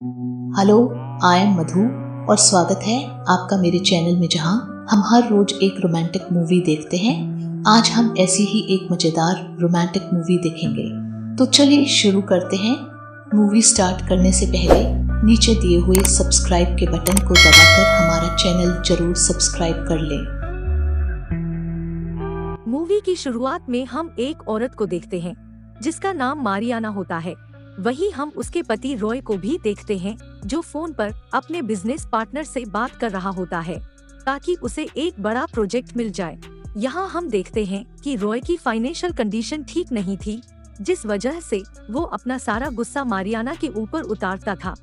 Hello, I am मधु और स्वागत है आपका मेरे चैनल में जहां हम हर रोज एक रोमांटिक मूवी देखते हैं। आज हम ऐसी ही एक मजेदार रोमांटिक मूवी देखेंगे। तो चलिए शुरू करते हैं। मूवी स्टार्ट करने से पहले नीचे दिए हुए सब्सक्राइब के बटन को दबाकर हमारा चैनल जरूर सब्सक्राइब कर लें। मूवी की शुरुआत में हम एक औरत को देखते हैं जिसका नाम मारियाना होता है। वहीं हम उसके पति रॉय को भी देखते हैं जो फोन पर अपने बिजनेस पार्टनर से बात कर रहा होता है ताकि उसे एक बड़ा प्रोजेक्ट मिल जाए। यहाँ हम देखते हैं कि रॉय की फाइनेंशियल कंडीशन ठीक नहीं थी, जिस वजह से वो अपना सारा गुस्सा मारियाना के ऊपर उतारता था।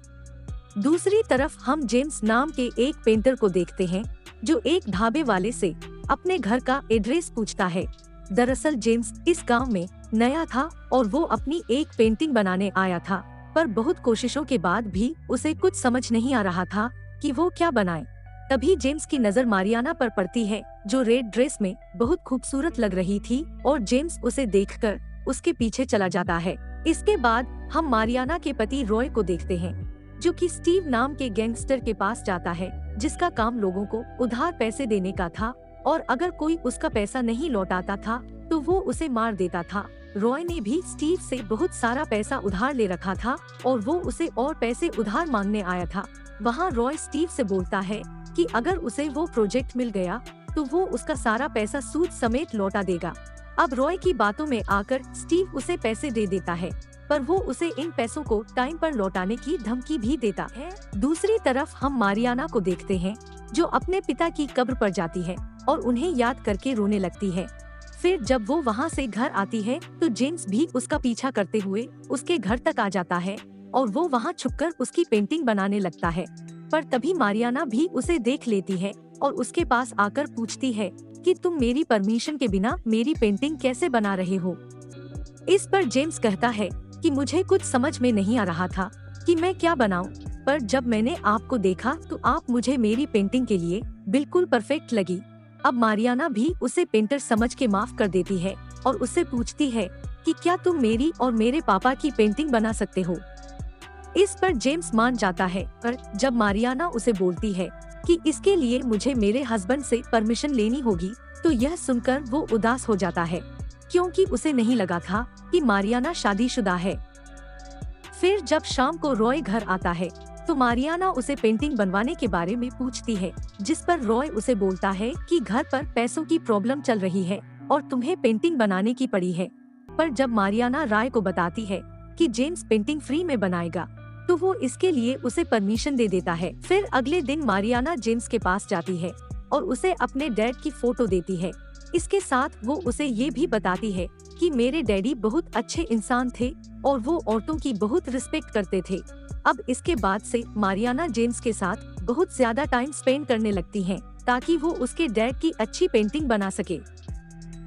दूसरी तरफ हम जेम्स नाम के एक पेंटर को देखते हैं जो एक ढाबे वाले से अपने घर का एड्रेस पूछता है। दरअसल जेम्स इस गांव में नया था और वो अपनी एक पेंटिंग बनाने आया था, पर बहुत कोशिशों के बाद भी उसे कुछ समझ नहीं आ रहा था कि वो क्या बनाए। तभी जेम्स की नजर मारियाना पर पड़ती है जो रेड ड्रेस में बहुत खूबसूरत लग रही थी और जेम्स उसे देखकर उसके पीछे चला जाता है। इसके बाद हम मारियाना के पति रॉय को देखते हैं जो कि स्टीव नाम के गैंगस्टर के पास जाता है जिसका काम लोगों को उधार पैसे देने का था और अगर कोई उसका पैसा नहीं लौटाता था तो वो उसे मार देता था। रॉय ने भी स्टीव से बहुत सारा पैसा उधार ले रखा था और वो उसे और पैसे उधार मांगने आया था। वहाँ रॉय स्टीव से बोलता है कि अगर उसे वो प्रोजेक्ट मिल गया तो वो उसका सारा पैसा सूद समेत लौटा देगा। अब रॉय की बातों में आकर स्टीव उसे पैसे दे देता है, पर वो उसे इन पैसों को टाइम पर लौटाने की धमकी भी देता है। दूसरी तरफ हम मारियाना को देखते हैं जो अपने पिता की कब्र पर जाती है और उन्हें याद करके रोने लगती है। फिर जब वो वहाँ से घर आती है तो जेम्स भी उसका पीछा करते हुए उसके घर तक आ जाता है और वो वहाँ छुपकर उसकी पेंटिंग बनाने लगता है। पर तभी मारियाना भी उसे देख लेती है और उसके पास आकर पूछती है कि तुम मेरी परमिशन के बिना मेरी पेंटिंग कैसे बना रहे हो। इस पर जेम्स कहता है कि मुझे कुछ समझ में नहीं आ रहा था कि मैं क्या बनाऊं, पर जब मैंने आपको देखा तो आप मुझे मेरी पेंटिंग के लिए बिल्कुल परफेक्ट लगी। अब मारियाना भी उसे पेंटर समझ के माफ कर देती है और उससे पूछती है कि क्या तुम मेरी और मेरे पापा की पेंटिंग बना सकते हो। इस पर जेम्स मान जाता है, पर जब मारियाना उसे बोलती है कि इसके लिए मुझे मेरे हस्बैंड से परमिशन लेनी होगी तो यह सुनकर वो उदास हो जाता है क्योंकि उसे नहीं लगा था कि मारियाना शादीशुदा है। फिर जब शाम को रॉय घर आता है तो मारियाना उसे पेंटिंग बनवाने के बारे में पूछती है, जिस पर रॉय उसे बोलता है कि घर पर पैसों की प्रॉब्लम चल रही है और तुम्हें पेंटिंग बनाने की पड़ी है। पर जब मारियाना रॉय को बताती है कि जेम्स पेंटिंग फ्री में बनाएगा तो वो इसके लिए उसे परमिशन दे देता है। फिर अगले दिन मारियाना जेम्स के पास जाती है और उसे अपने डैड की फोटो देती है। इसके साथ वो उसे ये भी बताती है कि मेरे डैडी बहुत अच्छे इंसान थे और वो औरतों की बहुत रिस्पेक्ट करते थे। अब इसके बाद से मारियाना जेम्स के साथ बहुत ज्यादा टाइम स्पेंड करने लगती हैं ताकि वो उसके डैड की अच्छी पेंटिंग बना सके।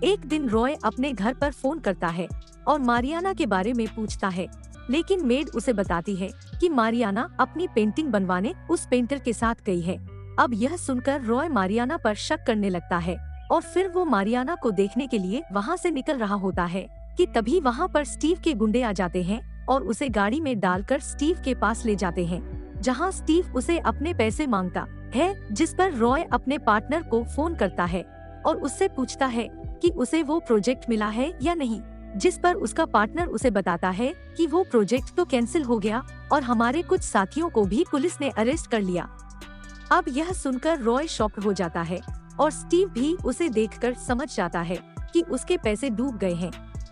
एक दिन रॉय अपने घर पर फोन करता है और मारियाना के बारे में पूछता है, लेकिन मेड उसे बताती है कि मारियाना अपनी पेंटिंग बनवाने उस पेंटर के साथ गई है। अब यह सुनकर रॉय मारियाना पर शक करने लगता है और फिर वो मारियाना को देखने के लिए वहाँ से निकल रहा होता है कि तभी वहाँ पर स्टीव के गुंडे आ जाते हैं और उसे गाड़ी में डालकर स्टीव के पास ले जाते हैं, जहाँ स्टीव उसे अपने पैसे मांगता है। जिस पर रॉय अपने पार्टनर को फोन करता है और उससे पूछता है कि उसे वो प्रोजेक्ट मिला है या नहीं, जिस पर उसका पार्टनर उसे बताता है कि वो प्रोजेक्ट तो कैंसिल हो गया और हमारे कुछ साथियों को भी पुलिस ने अरेस्ट कर लिया। अब यह सुनकर रॉय शॉक हो जाता है और स्टीव भी उसे देखकर समझ जाता है कि उसके पैसे डूब गए हैं,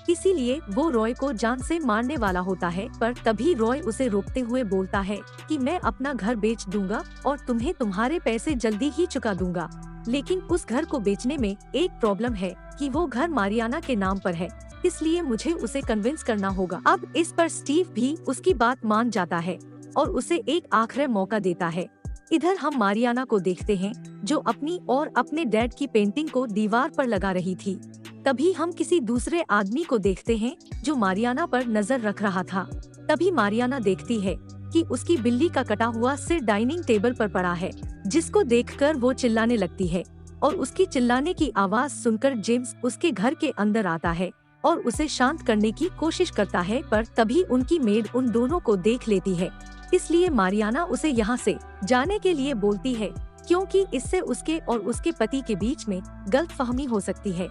इसीलिए वो रॉय को जान से मारने वाला होता है। पर तभी रॉय उसे रोकते हुए बोलता है कि मैं अपना घर बेच दूंगा और तुम्हें तुम्हारे पैसे जल्दी ही चुका दूंगा, लेकिन उस घर को बेचने में एक प्रॉब्लम है कि वो घर मारियाना के नाम पर है, इसलिए मुझे उसे कन्विंस करना होगा। अब इस पर स्टीव भी उसकी बात मान जाता है और उसे एक आखिरी मौका देता है। इधर हम मारियाना को देखते हैं जो अपनी और अपने डैड की पेंटिंग को दीवार पर लगा रही थी। तभी हम किसी दूसरे आदमी को देखते हैं जो मारियाना पर नजर रख रहा था। तभी मारियाना देखती है कि उसकी बिल्ली का कटा हुआ सिर डाइनिंग टेबल पर पड़ा है, जिसको देखकर वो चिल्लाने लगती है और उसकी चिल्लाने की आवाज सुनकर जेम्स उसके घर के अंदर आता है और उसे शांत करने की कोशिश करता है, पर तभी उनकी मेड उन दोनों को देख लेती है। इसलिए मारियाना उसे यहाँ से जाने के लिए बोलती है, क्योंकि इससे उसके और उसके पति के बीच में गलतफहमी हो सकती है।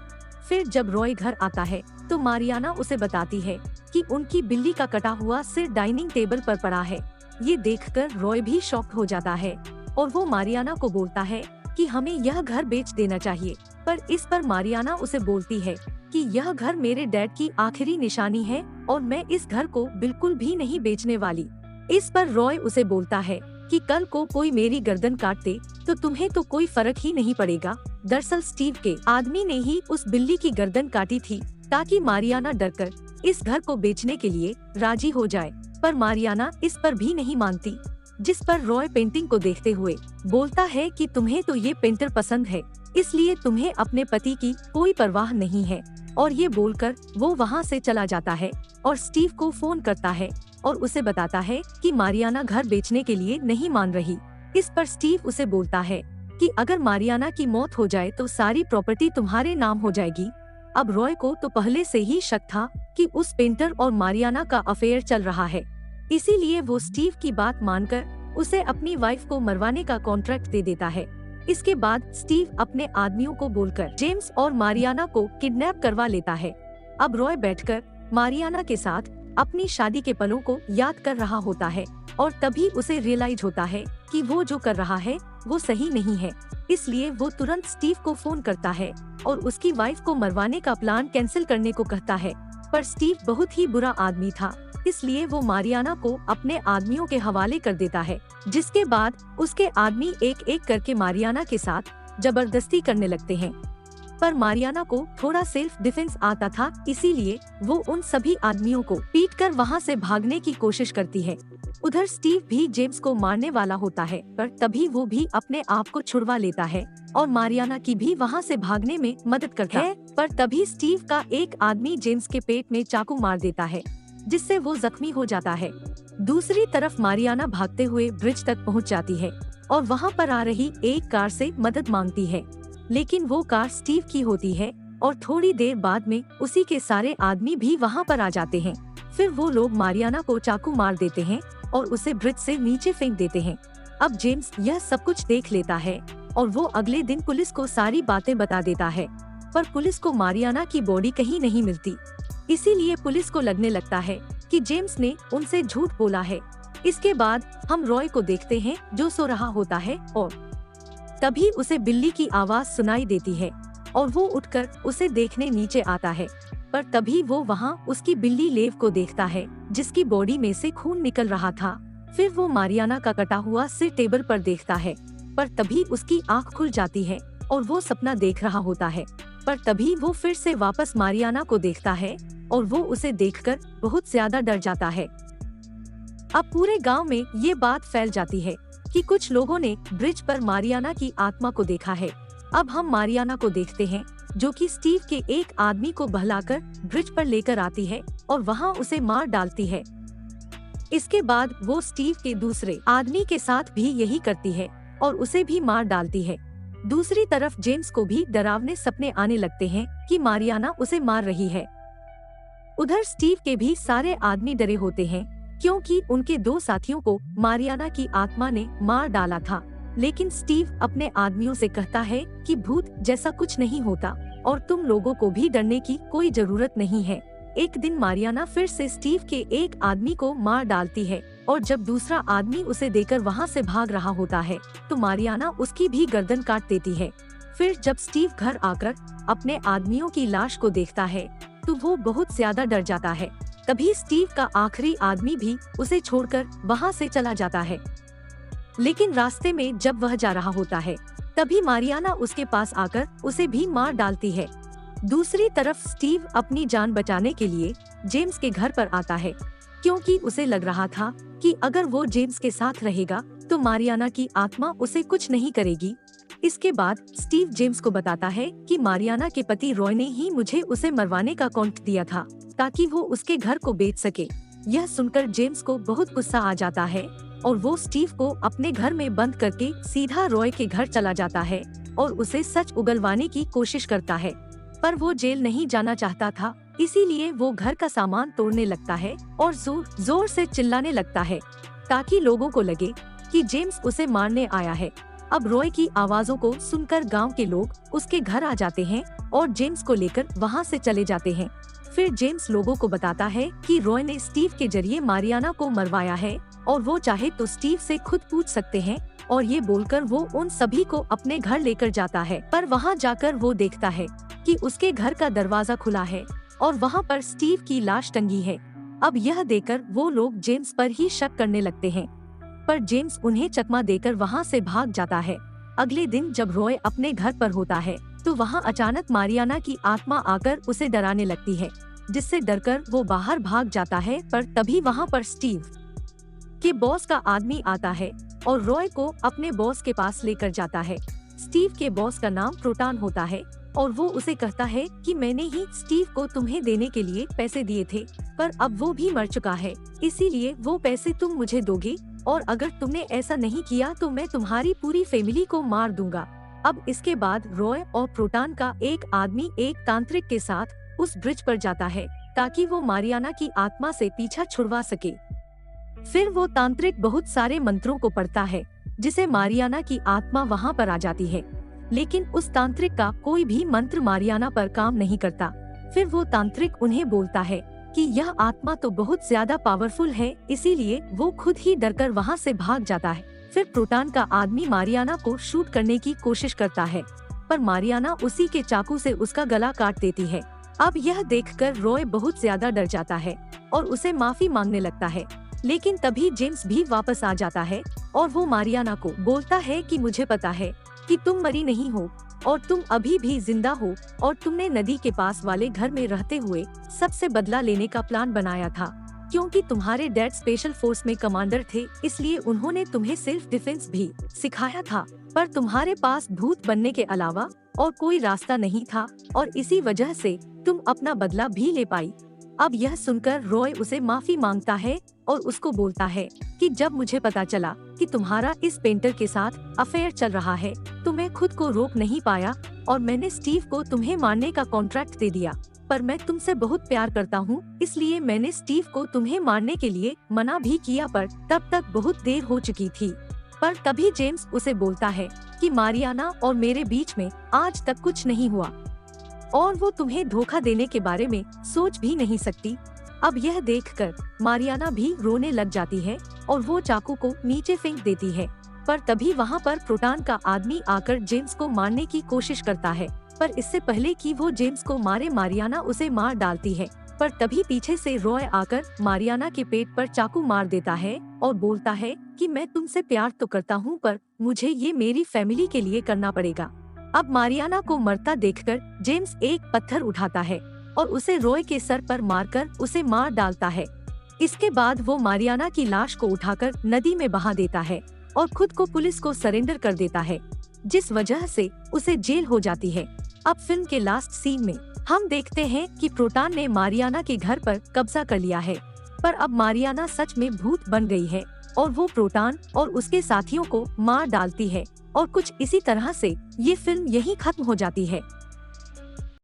फिर जब रॉय घर आता है तो मारियाना उसे बताती है कि उनकी बिल्ली का कटा हुआ सिर डाइनिंग टेबल पर पड़ा है। ये देखकर रॉय भी शॉक हो जाता है और वो मारियाना को बोलता है कि हमें यह घर बेच देना चाहिए। पर इस पर मारियाना उसे बोलती है कि यह घर मेरे डैड की आखिरी निशानी है और मैं इस घर को बिल्कुल भी नहीं बेचने वाली। इस पर रॉय उसे बोलता है कि कल को कोई मेरी गर्दन काट दे तो तुम्हें तो कोई फर्क ही नहीं पड़ेगा। दरअसल स्टीव के आदमी ने ही उस बिल्ली की गर्दन काटी थी ताकि मारियाना डरकर इस घर को बेचने के लिए राजी हो जाए। पर मारियाना इस पर भी नहीं मानती, जिस पर रॉय पेंटिंग को देखते हुए बोलता है कि तुम्हें तो ये पेंटर पसंद है, इसलिए तुम्हें अपने पति की कोई परवाह नहीं है। और ये बोलकर वो वहाँ से चला जाता है और स्टीव को फोन करता है और उसे बताता है कि मारियाना घर बेचने के लिए नहीं मान रही। इस पर स्टीव उसे बोलता है कि अगर मारियाना की मौत हो जाए तो सारी प्रॉपर्टी तुम्हारे नाम हो जाएगी। अब रॉय को तो पहले से ही शक था कि उस पेंटर और मारियाना का अफेयर चल रहा है, इसीलिए वो स्टीव की बात मानकर उसे अपनी वाइफ को मरवाने का कॉन्ट्रैक्ट दे देता है। इसके बाद स्टीव अपने आदमियों को बोलकर जेम्स और मारियाना को किडनैप करवा लेता है। अब रॉय बैठकर मारियाना के साथ अपनी शादी के पलों को याद कर रहा होता है और तभी उसे रियलाइज होता है कि वो जो कर रहा है वो सही नहीं है। इसलिए वो तुरंत स्टीव को फोन करता है और उसकी वाइफ को मरवाने का प्लान कैंसिल करने को कहता है। पर स्टीव बहुत ही बुरा आदमी था, इसलिए वो मारियाना को अपने आदमियों के हवाले कर देता है, जिसके बाद उसके आदमी एक एक करके मारियाना के साथ जबरदस्ती करने लगते हैं। पर मारियाना को थोड़ा सेल्फ डिफेंस आता था, इसीलिए वो उन सभी आदमियों को पीटकर वहाँ से भागने की कोशिश करती है। उधर स्टीव भी जेम्स को मारने वाला होता है, पर तभी वो भी अपने आप को छुड़वा लेता है और मारियाना की भी वहाँ से भागने में मदद करता है। पर तभी स्टीव का एक आदमी जेम्स के पेट में चाकू मार देता है, जिससे वो जख्मी हो जाता है। दूसरी तरफ मारियाना भागते हुए ब्रिज तक पहुंच जाती है और वहां पर आ रही एक कार से मदद मांगती है, लेकिन वो कार स्टीव की होती है और थोड़ी देर बाद में उसी के सारे आदमी भी वहां पर आ जाते हैं। फिर वो लोग मारियाना को चाकू मार देते हैं और उसे ब्रिज से नीचे फेंक देते हैं। अब जेम्स यह सब कुछ देख लेता है और वो अगले दिन पुलिस को सारी बातें बता देता है, पर पुलिस को मारियाना की बॉडी कहीं नहीं मिलती। इसीलिए पुलिस को लगने लगता है कि जेम्स ने उनसे झूठ बोला है। इसके बाद हम रॉय को देखते हैं जो सो रहा होता है और तभी उसे बिल्ली की आवाज सुनाई देती है और वो उठकर उसे देखने नीचे आता है। पर तभी वो वहाँ उसकी बिल्ली लेव को देखता है, जिसकी बॉडी में से खून निकल रहा था। फिर वो मारियाना का कटा हुआ सिर टेबल पर देखता है, पर तभी उसकी आँख खुल जाती है और वो सपना देख रहा होता है। पर तभी वो फिर से वापस मारियाना को देखता है और वो उसे देखकर बहुत ज्यादा डर जाता है। अब पूरे गांव में ये बात फैल जाती है कि कुछ लोगों ने ब्रिज पर मारियाना की आत्मा को देखा है। अब हम मारियाना को देखते हैं, जो कि स्टीव के एक आदमी को बहलाकर ब्रिज पर लेकर आती है और वहां उसे मार डालती है। इसके बाद वो स्टीव के दूसरे आदमी के साथ भी यही करती है और उसे भी मार डालती है। दूसरी तरफ जेम्स को भी डरावने सपने आने लगते हैं कि मारियाना उसे मार रही है। उधर स्टीव के भी सारे आदमी डरे होते हैं, क्योंकि उनके दो साथियों को मारियाना की आत्मा ने मार डाला था। लेकिन स्टीव अपने आदमियों से कहता है कि भूत जैसा कुछ नहीं होता और तुम लोगों को भी डरने की कोई जरूरत नहीं है। एक दिन मारियाना फिर से स्टीव के एक आदमी को मार डालती है और जब दूसरा आदमी उसे देकर वहाँ से भाग रहा होता है तो मारियाना उसकी भी गर्दन काट देती है। फिर जब स्टीव घर आकर अपने आदमियों की लाश को देखता है तो वो बहुत ज्यादा डर जाता है। तभी स्टीव का आखिरी आदमी भी उसे छोड़कर वहाँ से चला जाता है। लेकिन रास्ते में जब वह जा रहा होता है तभी मारियाना उसके पास आकर उसे भी मार डालती है। दूसरी तरफ स्टीव अपनी जान बचाने के लिए जेम्स के घर पर आता है, क्योंकि उसे लग रहा था कि अगर वो जेम्स के साथ रहेगा तो मारियाना की आत्मा उसे कुछ नहीं करेगी। इसके बाद स्टीव जेम्स को बताता है कि मारियाना के पति रॉय ने ही मुझे उसे मरवाने का कॉन्ट्रैक्ट दिया था ताकि वो उसके घर को बेच सके। यह सुनकर जेम्स को बहुत गुस्सा आ जाता है और वो स्टीव को अपने घर में बंद करके सीधा रॉय के घर चला जाता है और उसे सच उगलवाने की कोशिश करता है। पर वो जेल नहीं जाना चाहता था, इसीलिए वो घर का सामान तोड़ने लगता है और जोर जोर से चिल्लाने लगता है ताकि लोगों को लगे कि जेम्स उसे मारने आया है। अब रॉय की आवाज़ों को सुनकर गांव के लोग उसके घर आ जाते हैं और जेम्स को लेकर वहां से चले जाते हैं। फिर जेम्स लोगों को बताता है कि रॉय ने स्टीव के जरिए मारियाना को मरवाया है और वो चाहे तो स्टीव से खुद पूछ सकते हैं, और ये बोलकर वो उन सभी को अपने घर लेकर जाता है। पर वहाँ जाकर वो देखता है कि उसके घर का दरवाजा खुला है और वहाँ पर स्टीव की लाश टंगी है। अब यह देखकर वो लोग जेम्स पर ही शक करने लगते हैं, पर जेम्स उन्हें चकमा देकर वहाँ से भाग जाता है। अगले दिन जब रॉय अपने घर पर होता है तो वहाँ अचानक मारियाना की आत्मा आकर उसे डराने लगती है, जिससे डरकर वो बाहर भाग जाता है। पर तभी वहाँ पर स्टीव के बॉस का आदमी आता है और रॉय को अपने बॉस के पास लेकर जाता है। स्टीव के बॉस का नाम प्रोटॉन होता है और वो उसे कहता है कि मैंने ही स्टीव को तुम्हें देने के लिए पैसे दिए थे, पर अब वो भी मर चुका है, इसीलिए वो पैसे तुम मुझे दोगे, और अगर तुमने ऐसा नहीं किया तो मैं तुम्हारी पूरी फैमिली को मार दूंगा। अब इसके बाद रॉय और प्रोटॉन का एक आदमी एक तांत्रिक के साथ उस ब्रिज पर जाता है ताकि वो मारियाना की आत्मा से पीछा छुड़वा सके। फिर वो तांत्रिक बहुत सारे मंत्रों को पढ़ता है, जिसे मारियाना की आत्मा वहाँ पर आ जाती है, लेकिन उस तांत्रिक का कोई भी मंत्र मारियाना पर काम नहीं करता। फिर वो तांत्रिक उन्हें बोलता है कि यह आत्मा तो बहुत ज्यादा पावरफुल है, इसीलिए वो खुद ही डरकर वहाँ से भाग जाता है। फिर प्रोटॉन का आदमी मारियाना को शूट करने की कोशिश करता है, पर मारियाना उसी के चाकू से उसका गला काट देती है। अब यह देखकर रॉय बहुत ज्यादा डर जाता है और उसे माफी मांगने लगता है, लेकिन तभी जेम्स भी वापस आ जाता है और वो मारियाना को बोलता है कि मुझे पता है कि तुम मरी नहीं हो और तुम अभी भी जिंदा हो, और तुमने नदी के पास वाले घर में रहते हुए सबसे बदला लेने का प्लान बनाया था, क्योंकि तुम्हारे डैड स्पेशल फोर्स में कमांडर थे, इसलिए उन्होंने तुम्हें सेल्फ डिफेंस भी सिखाया था, पर तुम्हारे पास भूत बनने के अलावा और कोई रास्ता नहीं था, और इसी वजह से तुम अपना बदला भी ले पाई। अब यह सुनकर रॉय उसे माफी मांगता है और उसको बोलता है कि जब मुझे पता चला कि तुम्हारा इस पेंटर के साथ अफेयर चल रहा है तो मैं खुद को रोक नहीं पाया और मैंने स्टीव को तुम्हें मारने का कॉन्ट्रैक्ट दे दिया, पर मैं तुमसे बहुत प्यार करता हूँ, इसलिए मैंने स्टीव को तुम्हें मारने के लिए मना भी किया, पर तब तक बहुत देर हो चुकी थी। पर तभी जेम्स उसे बोलता है कि मारियाना और मेरे बीच में आज तक कुछ नहीं हुआ और वो तुम्हें धोखा देने के बारे में सोच भी नहीं सकती। अब यह देखकर मारियाना भी रोने लग जाती है और वो चाकू को नीचे फेंक देती है, पर तभी वहाँ पर प्रोटॉन का आदमी आकर जेम्स को मारने की कोशिश करता है, पर इससे पहले कि वो जेम्स को मारे मारियाना उसे मार डालती है। पर तभी पीछे से रॉय आकर मारियाना के पेट पर चाकू मार देता है और बोलता है कि मैं तुमसे प्यार तो करता हूँ, पर मुझे ये मेरी फैमिली के लिए करना पड़ेगा। अब मारियाना को मरता देखकर जेम्स एक पत्थर उठाता है और उसे रॉय के सर पर मारकर उसे मार डालता है। इसके बाद वो मारियाना की लाश को उठाकर नदी में बहा देता है और खुद को पुलिस को सरेंडर कर देता है, जिस वजह से उसे जेल हो जाती है। अब फिल्म के लास्ट सीन में हम देखते हैं कि प्रोटॉन ने मारियाना के घर पर कब्जा कर लिया है, पर अब मारियाना सच में भूत बन गई है और वो प्रोटॉन और उसके साथियों को मार डालती है, और कुछ इसी तरह से ये फिल्म यहीं खत्म हो जाती है।